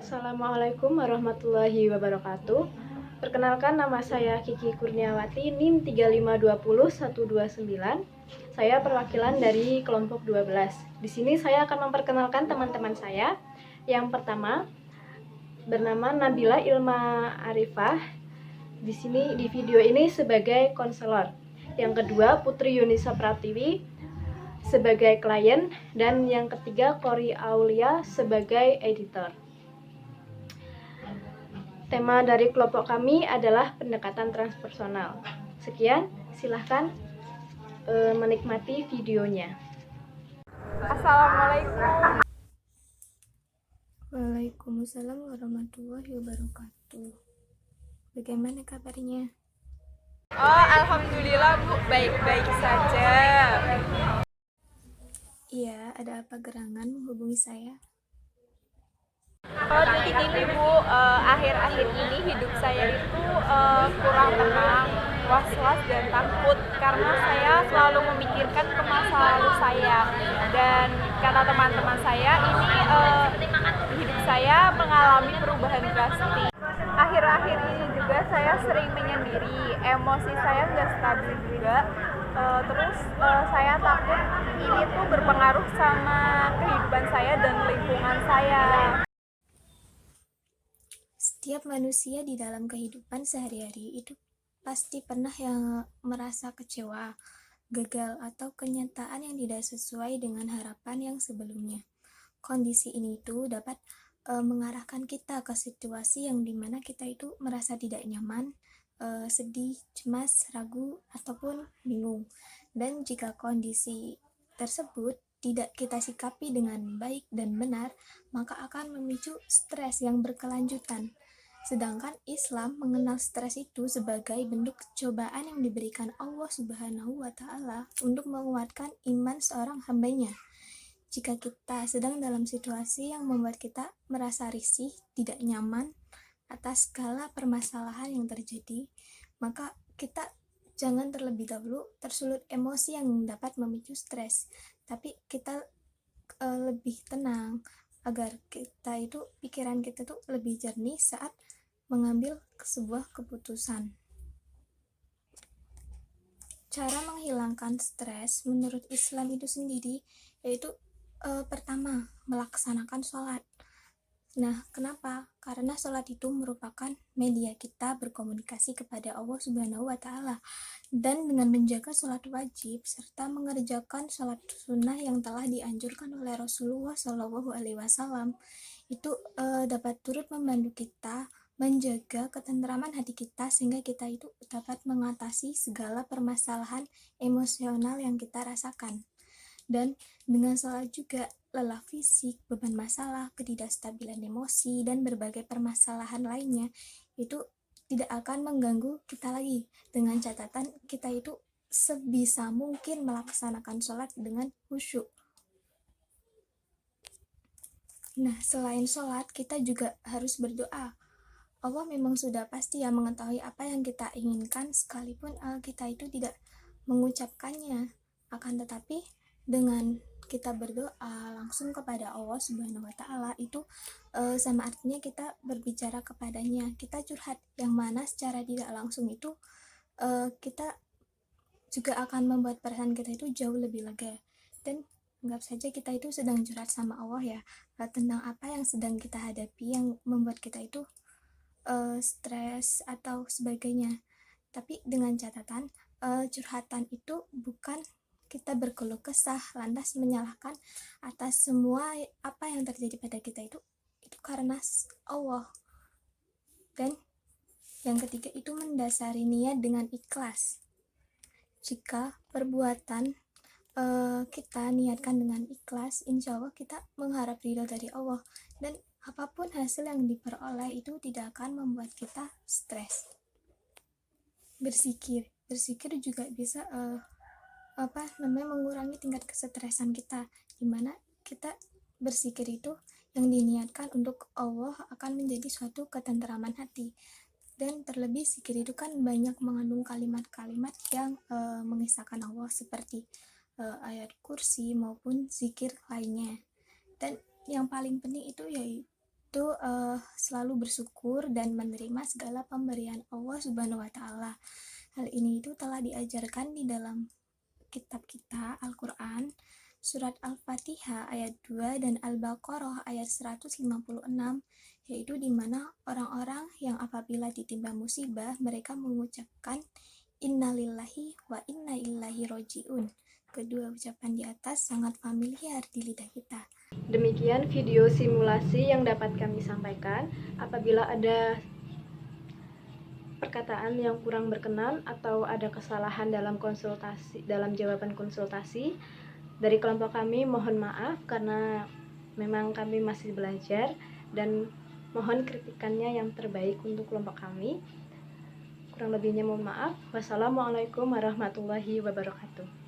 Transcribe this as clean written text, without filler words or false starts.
Assalamualaikum warahmatullahi wabarakatuh. Perkenalkan, nama saya Kiki Kurniawati, NIM 3520129. Saya perwakilan dari kelompok 12. Di sini saya akan memperkenalkan teman-teman saya. Yang pertama bernama Nabila Ilma Arifah. Di sini di video ini sebagai konselor. Yang kedua Putri Yunisa Pratiwi sebagai klien, dan yang ketiga Kori Aulia sebagai editor. Tema dari kelompok kami adalah pendekatan transpersonal. Sekian, silahkan menikmati videonya. Assalamualaikum. Waalaikumsalam warahmatullahi wabarakatuh. Bagaimana kabarnya? Alhamdulillah Bu, baik-baik saja. Iya, ada apa gerangan menghubungi saya? Jadi gini Bu, akhir-akhir ini hidup saya itu kurang tenang, was-was dan takut karena saya selalu memikirkan ke masa lalu saya. Dan kata teman-teman saya ini hidup saya mengalami perubahan drastis. Akhir-akhir ini juga saya sering menyendiri, emosi saya nggak stabil juga. Terus saya takut ini tuh berpengaruh sama kehidupan saya dan lingkungan saya. Setiap manusia di dalam kehidupan sehari-hari itu pasti pernah yang merasa kecewa, gagal, atau kenyataan yang tidak sesuai dengan harapan yang sebelumnya. Kondisi ini itu dapat mengarahkan kita ke situasi yang dimana kita itu merasa tidak nyaman, sedih, cemas, ragu, ataupun bingung. Dan jika kondisi tersebut tidak kita sikapi dengan baik dan benar, maka akan memicu stres yang berkelanjutan. Sedangkan Islam mengenal stres itu sebagai bentuk cobaan yang diberikan Allah Subhanahu wa Ta'ala untuk menguatkan iman seorang hambanya. Jika kita sedang dalam situasi yang membuat kita merasa risih, tidak nyaman atas segala permasalahan yang terjadi, maka kita jangan terlebih dahulu tersulut emosi yang dapat memicu stres, tapi kita lebih tenang agar kita itu pikiran kita tuh lebih jernih saat mengambil sebuah keputusan. Cara menghilangkan stres menurut Islam itu sendiri yaitu pertama, melaksanakan sholat. Nah, kenapa? Karena sholat itu merupakan media kita berkomunikasi kepada Allah Subhanahu wa Ta'ala. Dan dengan menjaga sholat wajib serta mengerjakan sholat sunnah yang telah dianjurkan oleh Rasulullah SAW, itu dapat turut membantu kita menjaga ketentraman hati kita sehingga kita itu dapat mengatasi segala permasalahan emosional yang kita rasakan. Dan dengan sholat juga lelah fisik, beban masalah, ketidakstabilan emosi, dan berbagai permasalahan lainnya itu tidak akan mengganggu kita lagi, dengan catatan kita itu sebisa mungkin melaksanakan sholat dengan khusyuk. Nah, selain sholat, kita juga harus berdoa. Allah memang sudah pasti ya mengetahui apa yang kita inginkan, sekalipun kita itu tidak mengucapkannya. Akan tetapi dengan kita berdoa langsung kepada Allah Subhanahu wa Ta'ala itu sama artinya kita berbicara kepadanya, kita curhat, yang mana secara tidak langsung itu kita juga akan membuat perasaan kita itu jauh lebih lega. Dan anggap saja kita itu sedang curhat sama Allah ya, tentang apa yang sedang kita hadapi yang membuat kita itu stres atau sebagainya. Tapi dengan catatan curhatan itu bukan kita berkeluh kesah lantas menyalahkan atas semua apa yang terjadi pada kita, itu karena Allah. Dan yang ketiga itu mendasari niat dengan ikhlas. Jika perbuatan kita niatkan dengan ikhlas, insya Allah kita mengharap ridho dari Allah, dan apapun hasil yang diperoleh itu tidak akan membuat kita stres. Berzikir juga bisa mengurangi tingkat kesetresan kita, dimana kita berzikir itu yang diniatkan untuk Allah akan menjadi suatu ketentraman hati. Dan terlebih zikir itu kan banyak mengandung kalimat-kalimat yang mengisahkan Allah, seperti ayat kursi maupun zikir lainnya. Dan yang paling penting itu yaitu itu selalu bersyukur dan menerima segala pemberian Allah Subhanahu wa Ta'ala. Hal ini itu telah diajarkan di dalam kitab kita Al-Quran, surat Al-Fatihah ayat 2 dan Al-Baqarah ayat 156, yaitu di mana orang-orang yang apabila ditimpa musibah mereka mengucapkan innalillahi wa inna ilaihi roji'un. Kedua ucapan di atas sangat familiar di lidah kita. Demikian video simulasi yang dapat kami sampaikan. Apabila ada perkataan yang kurang berkenan atau ada kesalahan dalam jawaban konsultasi dari kelompok kami, mohon maaf karena memang kami masih belajar, dan mohon kritikannya yang terbaik untuk kelompok kami. Kurang lebihnya mohon maaf. Wassalamualaikum warahmatullahi wabarakatuh.